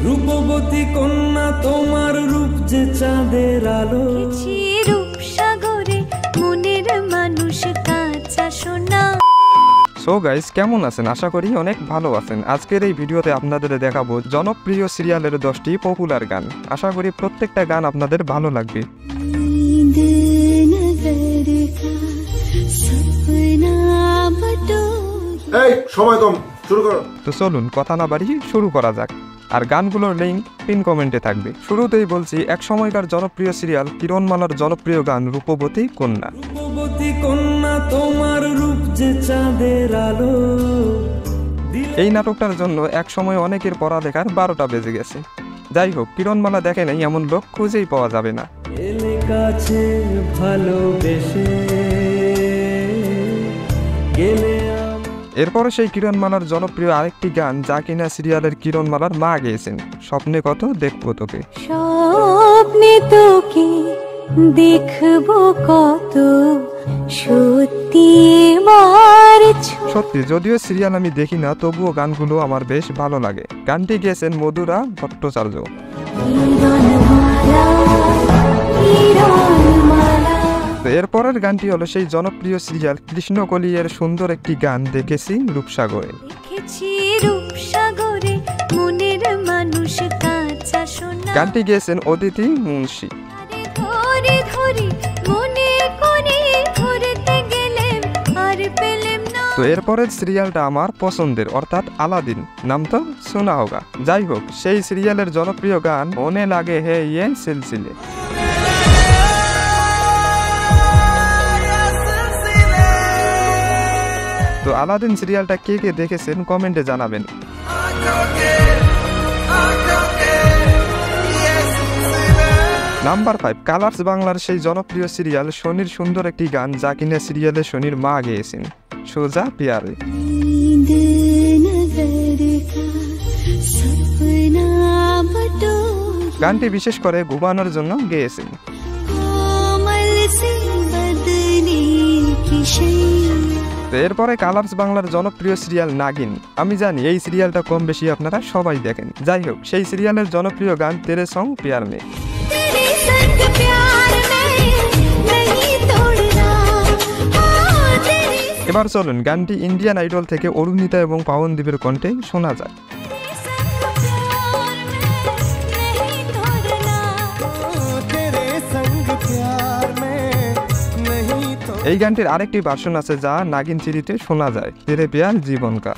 রূপবতী কন্যা তোমার রূপ যে চাঁদের আলো, রূপসাগরে মনের মানুষ কাঁচা সোনা। সো গাইস, কেমন আছেন? আশা করি অনেক ভালো আছেন। আজকের এই ভিডিওতে আপনাদের দেখাবো জনপ্রিয় সিরিয়ালের 10টি পপুলার গান। আশা করি প্রত্যেকটা গান আপনাদের ভালো লাগবে। এই সময় কম, শুরু করো। তো চলুন কথা না বাড়িয়ে শুরু করা যাক। আর গানগুলোর লিঙ্ক পিন কমেন্টে থাকবে। শুরুতেই বলছি, এক সময়কার জনপ্রিয় সিরিয়াল কিরণমালার জনপ্রিয় গান রূপবতী কন্যা। রূপবতী কন্যা তোমার রূপ যে চাঁদের আলো। এই নাটকটার জন্য এক সময় অনেকের পড়ালেখার 12টা বেজে গেছে। যাই হোক, কিরণমালা দেখে নাই এমন লোক খুঁজেই পাওয়া যাবে না। এলে কাছে ভালোবেসে গেলে। এরপরে সেই কিরণমালার জনপ্রিয় আরেকটি গান, যা কিনা সিরিয়ালের কিরণমালার মা গেয়েছেন, স্বপ্নে কত দেখবো তোকে। স্বপ্নে তোকে দেখবো কত, সত্যি সত্যি, যদিও সিরিয়াল আমি দেখি না, তবুও গানগুলো আমার বেশ ভালো লাগে। গানটি গেয়েছেন মধুরা ভট্টাচার্য। এরপরের গানটি হলো সেই জনপ্রিয় সিরিয়াল কৃষ্ণকলি এর সুন্দর একটি গান, দেখেছি রূপসাগরে। গানটি গেয়েছেন অদিতি মুন্সি। তো এরপরের সিরিয়ালটা আমার পছন্দের, অর্থাৎ আলাদিন, নাম তো শোনা হোগা। যাই হোক, সেই সিরিয়ালের জনপ্রিয় গান ওনে লাগে হে ইয়ে সিলসিলে। তো আলাদিন সিরিয়ালটা কে কে দেখেছেন কমেন্টে জানাবেন। নাম্বার 5, কালার্স বাংলার সেই জনপ্রিয় সিরিয়াল শনির সুন্দর একটি গান, যা কিনা সিরিয়ালে শনির মা গেয়েছেন, সোজা পিয়ারে। গানটি বিশেষ করে ঘুমানোর জন্য গেয়েছেন। এরপরে কালার্স বাংলার জনপ্রিয় সিরিয়াল নাগিন। আমি জানি এই সিরিয়ালটা কম বেশি আপনারা সবাই দেখেন। যাই হোক, সেই সিরিয়ালের জনপ্রিয় গান তেরে সং প্যার মে। এবার চলুন গানটি ইন্ডিয়ান আইডল থেকে অরুণিতা এবং পাবনদীপের কণ্ঠে শোনা যায়। এই গানটির আরেকটি ভার্সন আছে, যা নাগিন সিরিতে শোনা যায়, তেরে প্যার জীবন কা।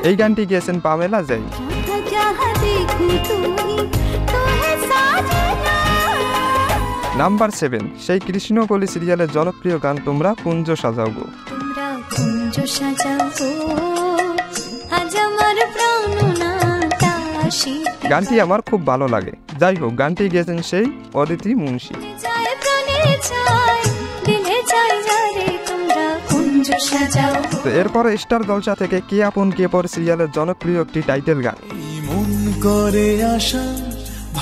এই গানটি গেয়েছেন পামেলা জাই। নাম্বার 7, সেই কৃষ্ণকলি সিরিয়ালের জনপ্রিয় গান তোমরা কুঞ্জ সাজাও গো। গানটি আমার খুব ভালো লাগে। যাই হোক, গানটি গেয়েছেন সেই অদিতি মুন্সি। তো এরপরে স্টার জলসা থেকে কে আপন কে পর সিরিয়ালের জনপ্রিয় একটি টাইটেল গান, মন করে আশা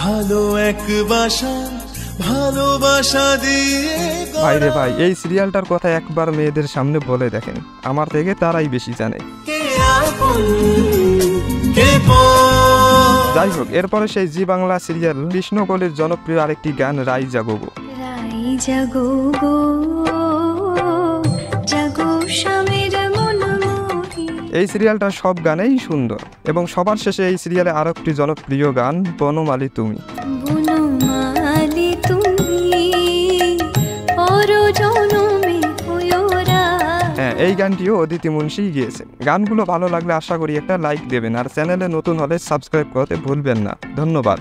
ভালো এক বাসা, ভালোবাসা দিয়ে। ভাই রে ভাই, এই সিরিয়ালটার কথা একবার মেয়েদের সামনে বলে দেখেন, আমার থেকে তারাই বেশি জানে। যাই হোক, এরপরে সেই জি বাংলা সিরিয়াল কৃষ্ণকলির জনপ্রিয় আরেকটি গান, রাই জাগো গো। এই সিরিয়ালটা সব গানেই সুন্দর, এবং সবার শেষে এই সিরিয়ালে আরো একটি জনপ্রিয় গান, বনমালী তুমি। হ্যাঁ, এই গানটিও অদিতি মুন্সি গিয়েছে। গানগুলো ভালো লাগলে আশা করি একটা লাইক দেবেন, আর চ্যানেলে নতুন হলে সাবস্ক্রাইব করতে ভুলবেন না। ধন্যবাদ।